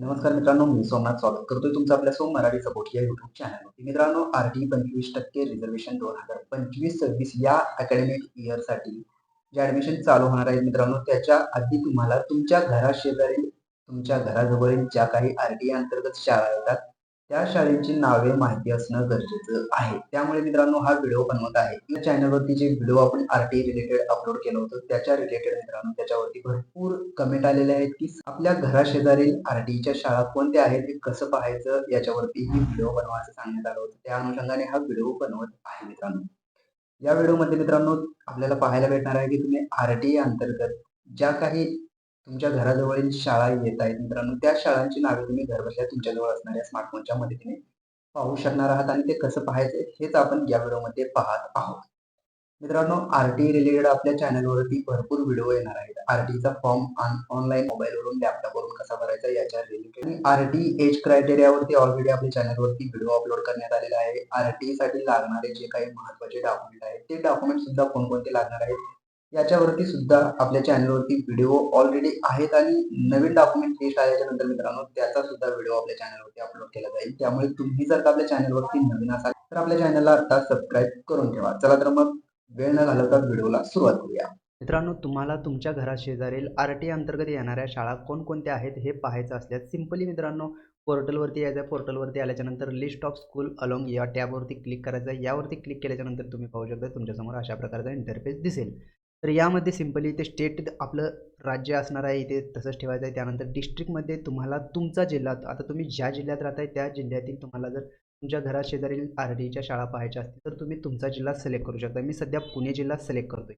नमस्कार मित्रांनो, मी सोमनाथ स्वागत करतोय तुमचं आपल्या सोम मराठी सपोर्ट या युट्यूब चॅनलवरती. मित्रांनो, आर-टी 25% रिझर्वेशन 2025-26 या अकॅडमिक इयरसाठी जे ॲडमिशन चालू होणार आहे मित्रांनो, त्याच्या आधी तुम्हाला तुमच्या घराशेजारी, तुमच्या घराजवळील ज्या काही आर-टी अंतर्गत शाळा येतात, त्या शाळेची नावे माहिती असणं गरजेचं आहे. त्यामुळे मित्रांनो, हा व्हिडिओ बनवत आहे. या चॅनलवरती जे व्हिडिओ आपण आर-टी रिलेटेड अपलोड केलं होतं, त्याच्या रिलेटेड मित्रांनो त्याच्यावरती भरपूर कमेंट आलेले आहेत, की आपल्या घराशेजारील आर-टीच्या शाळा कोणत्या आहेत, हे कसं पाहायचं याच्यावरती ही व्हिडिओ बनवायचं सांगण्यात आलं होतं. त्या अनुषंगाने हा व्हिडिओ बनवत आहे मित्रांनो. या व्हिडिओमध्ये मित्रांनो आपल्याला पाहायला भेटणार आहे, की तुम्ही आर-टी अंतर्गत ज्या काही तुमच्या घराजवळील शाळा येत आहेत मित्रांनो, त्या शाळांची नावे तुम्ही घरबसल्या तुमच्याजवळ असणाऱ्या स्मार्टफोनच्या मदतीने पाहू शकणार आहात आणि ते कसं पाहायचं हेच आपण या व्हिडिओमध्ये पाहत आहोत. मित्रांनो, आर-टी रिलेटेड आपल्या चॅनलवरती भरपूर व्हिडिओ येणार आहेत. आर-टीचा फॉर्म ऑनलाईन मोबाईलवरून, लॅपटॉपवरून कसा भरायचा याच्या रिलेटेड आणि आर-टी एज क्रायटेरियावरती ऑलरेडी आपल्या चॅनलवरती व्हिडिओ अपलोड करण्यात आलेला आहे. आर-टीसाठी लागणारे जे काही महत्त्वाचे डॉक्युमेंट आहेत, ते डॉक्युमेंट सुद्धा कोणकोणते लागणार आहेत, याच्यावरती सुद्धा आपल्या चॅनलवरती व्हिडिओ ऑलरेडी आहेत आणि नवीन डॉक्युमेंट लिस्ट आल्याच्या नंतर मित्रांनो त्याचा सुद्धा व्हिडिओ आपल्या चॅनलवरती अपलोड केला जाईल. त्यामुळे तुम्ही जर का आपल्या चॅनलवरती नवीन असाल तर आपल्या चॅनलला आता सबस्क्राईब करून ठेवा. चला तर मग वेळ न घालवता व्हिडिओला सुरुवात करूया. मित्रांनो, तुम्हाला तुमच्या घराशेजारील आर-टी अंतर्गत येणाऱ्या शाळा कोणकोणत्या आहेत हे पाहायचं असल्यास सिंपली मित्रांनो पोर्टलवरती यायचं. पोर्टलवरती आल्याच्यानंतर लिस्ट ऑफ स्कूल अलोंग या टॅबवरती क्लिक करायचं आहे. यावरती क्लिक केल्याच्यानंतर तुम्ही पाहू शकता तुमच्यासमोर अशा प्रकारचा इंटरफेस दिसेल. तर यामध्ये सिंपली इथे स्टेट आपलं राज्य असणार आहे, इथे तसंच ठेवायचं आहे. त्यानंतर डिस्ट्रिक्टमध्ये तुम्हाला तुमचा जिल्हा, आता तुम्ही ज्या जिल्ह्यात राहताय त्या जिल्ह्यातील तुम्हाला जर तुमच्या घराशेजारील आर-टीच्या शाळा पाहायच्या असतील तर तुम्ही तुमचा जिल्हा सिलेक्ट करू शकता. मी सध्या पुणे जिल्हा सिलेक्ट करतोय.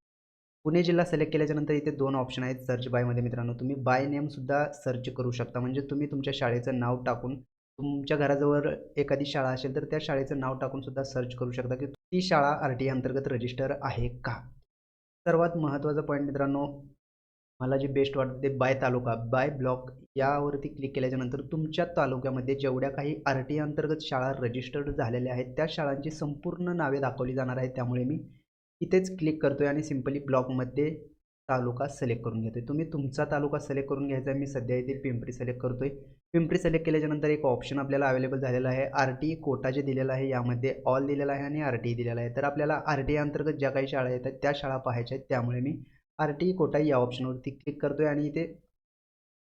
पुणे जिल्हा सिलेक्ट केल्याच्यानंतर इथे 2 ऑप्शन आहेत सर्च बायमध्ये मित्रांनो. तुम्ही बाय नेमसुद्धा सर्च करू शकता. म्हणजे तुम्ही तुमच्या शाळेचं नाव टाकून तुमच्या घराजवळ एखादी शाळा असेल तर त्या शाळेचं नाव टाकून सुद्धा सर्च करू शकता, की ती शाळा आर-टी अंतर्गत रजिस्टर आहे का? सर्वात महत्त्वाचा पॉईंट मित्रांनो, मला जे बेस्ट वाटतं ते बाय तालुका, बाय ब्लॉक यावरती क्लिक केल्याच्यानंतर तुमच्या तालुक्यामध्ये जेवढ्या काही आर-टी अंतर्गत शाळा रजिस्टर्ड झालेल्या आहेत, त्या शाळांची संपूर्ण नावे दाखवली जाणार आहेत. त्यामुळे मी इथेच क्लिक करतोय आणि सिंपली ब्लॉकमध्ये तालुका सिलेक्ट करून घेतोय. तुम्ही तुमचा तालुका सिलेक्ट करून घ्यायचा आहे. मी सध्या इथे पिंपरी सिलेक्ट करतोय. पिंपरी सिलेक्ट केल्याच्यानंतर एक ऑप्शन आपल्याला अवेलेबल झालेला आहे. आर-टी कोटा जे दिलेला आहे, यामध्ये ऑल दिलेला आहे आणि आर-टी दिलेला आहे. तर आपल्याला आर-टी अंतर्गत ज्या काही शाळा येतात त्या शाळा पाहायच्या आहेत. त्यामुळे मी आर-टी कोटा या ऑप्शनवरती क्लिक करतोय आणि इथे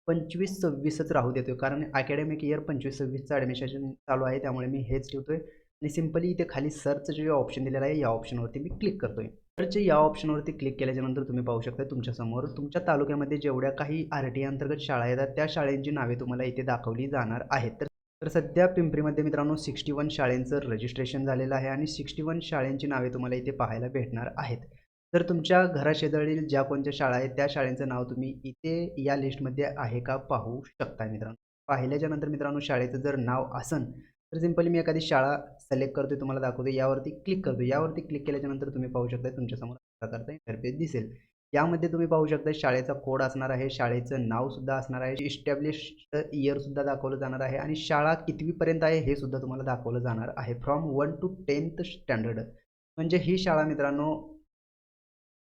25-26च राहू देतोय. कारण अकॅडमिक इयर 25-26चं ॲडमिशन चालू आहे. त्यामुळे मी हेच ठेवतोय आणि सिंपली इथे खाली सर्च जे ऑप्शन दिलेलं आहे, या ऑप्शनवरती मी क्लिक करतोय. सर्च या ऑप्शनवरती क्लिक केल्याच्यानंतर तुम्ही पाहू शकता तुमच्यासमोर तुमच्या तालुक्यामध्ये जेवढ्या काही आर-टी अंतर्गत शाळा येतात, त्या शाळेंची नावे तुम्हाला इथे दाखवली जाणार आहेत. तर सध्या पिंपरीमध्ये मित्रांनो 61 शाळेंचं रजिस्ट्रेशन झालेलं आहे आणि 61 शाळेंची नावे तुम्हाला इथे पाहायला भेटणार आहेत. तर तुमच्या घराशेजारील ज्या कोणत्या शाळा आहेत त्या शाळेचं नाव तुम्ही इथे या लिस्टमध्ये आहे का पाहू शकता मित्रांनो. पाहिल्याच्या नंतर मित्रांनो शाळेचं जर नाव असेल तर सिंपली मी एखादी शाळा सिलेक्ट करतोय, तुम्हाला दाखवतो. यावरती क्लिक करतो. यावरती क्लिक केल्याच्यानंतर तुम्ही पाहू शकता तुमच्यासमोर अशा प्रकारचा इंटरफेस दिसेल. यामध्ये तुम्ही पाहू शकता शाळेचा कोड असणार आहे, शाळेचं नावसुद्धा असणार आहे, इस्टॅब्लिश्ड इयरसुद्धा दाखवलं जाणार आहे आणि शाळा कितवीपर्यंत आहे हे सुद्धा तुम्हाला दाखवलं जाणार आहे. फ्रॉम 1 to 10th स्टँडर्ड म्हणजे ही शाळा मित्रांनो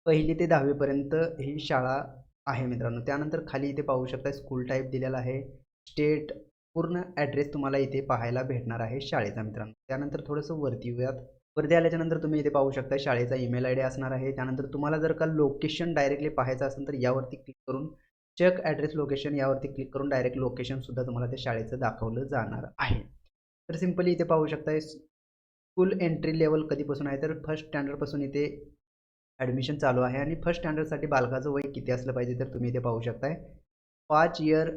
1ली ते 10वी पर्यंत ही शाळा आहे मित्रांनो. त्यानंतर खाली इथे पाहू शकता स्कूल टाइप दिलेला आहे, स्टेट, पूर्ण ॲड्रेस तुम्हाला इथे पाहायला भेटणार आहे शाळेचा मित्रांनो. त्यानंतर थोडंसं वरती येऊयात. वरती आल्याच्यानंतर तुम्ही इथे पाहू शकता शाळेचा ईमेल आयडी असणार आहे. त्यानंतर तुम्हाला जर का लोकेशन डायरेक्टली पाहायचं असेल तर यावरती क्लिक करून चेक ॲड्रेस लोकेशन यावरती क्लिक करून डायरेक्ट लोकेशनसुद्धा तुम्हाला त्या शाळेचं दाखवलं जाणार आहे. तर सिंपली इथे पाहू शकता स्कूल एंट्री लेवल कधीपासून आहे तर फर्स्ट स्टँडर्डपासून इथे ॲडमिशन चालू आहे आणि फर्स्ट स्टँडर्डसाठी बालकाचं वय किती असलं पाहिजे तर तुम्ही इथे पाहू शकताय 5 इयर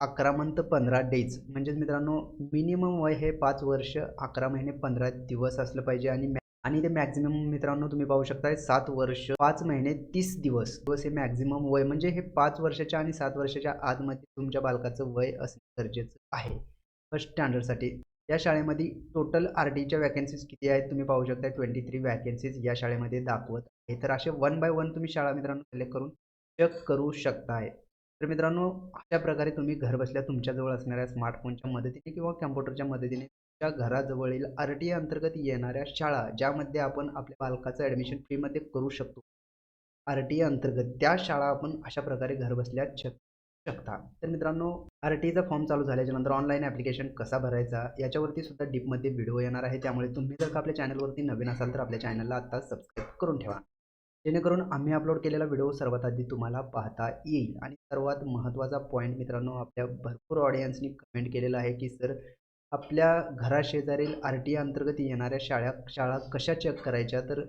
11 मंथ 15 डेज म्हणजेच मित्रांनो मिनिमम वय हे 5 वर्ष 11 महिने 15 दिवस असलं पाहिजे आणि ते मॅक्झिमम मित्रांनो तुम्ही पाहू शकताय 7 वर्ष 5 महिने 30 दिवस दिवस हे मॅक्झिमम वय म्हणजे हे 5 वर्षाच्या आणि 7 वर्षाच्या आतमध्ये तुमच्या बालकाचं वय असणं गरजेचं आहे फर्स्ट स्टँडर्डसाठी. या शाळेमध्ये टोटल आर-टीच्या वॅकन्सीज किती आहेत तुम्ही पाहू शकता 23 वॅकन्सीज या शाळेमध्ये दाखवत आहे. तर असे 1 बाय 1 तुम्ही शाळा मित्रांनो सिलेक्ट करून चेक करू शकताय. तर मित्रांनो अशा प्रकारे तुम्ही घरबसल्या तुमच्याजवळ असणाऱ्या स्मार्टफोनच्या मदतीने किंवा कॉम्प्युटरच्या मदतीने तुमच्या घराजवळील आर-टी अंतर्गत येणाऱ्या शाळा ज्यामध्ये आपण आपल्या बालकाचं ॲडमिशन फ्रीमध्ये करू शकतो. आर-टी अंतर्गत त्या शाळा आपण अशा प्रकारे घरबसल्या शकता. तर मित्रांनो, आर-टीचा फॉर्म चालू झाल्याच्या नंतर ऑनलाईन ॲप्लिकेशन कसा भरायचा याच्यावरती सुद्धा डीपमध्ये व्हिडिओ येणार आहे. त्यामुळे तुम्ही जर का आपल्या चॅनलवरती नवीन असाल तर आपल्या चॅनलला आत्ता सबस्क्राईब करून ठेवा. जेणेकरून आम्ही अपलोड केलेला व्हिडिओ सर्वात आधी तुम्हाला पाहता येईल. आणि सर्वात महत्त्वाचा पॉईंट मित्रांनो, आपल्या भरपूर ऑडियन्सनी कमेंट केलेलं आहे की सर, आपल्या घराशेजारील आर-टी अंतर्गत येणाऱ्या शाळा कशा चेक करायच्या? तर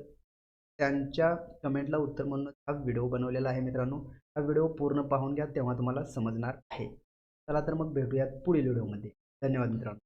त्यांच्या कमेंटला उत्तर म्हणून हा व्हिडिओ बनवलेला आहे मित्रांनो. हा व्हिडिओ पूर्ण पाहून घ्या, तेव्हा तुम्हाला समजणार आहे. चला तर मग भेटूयात पुढील व्हिडिओमध्ये. धन्यवाद मित्रांनो.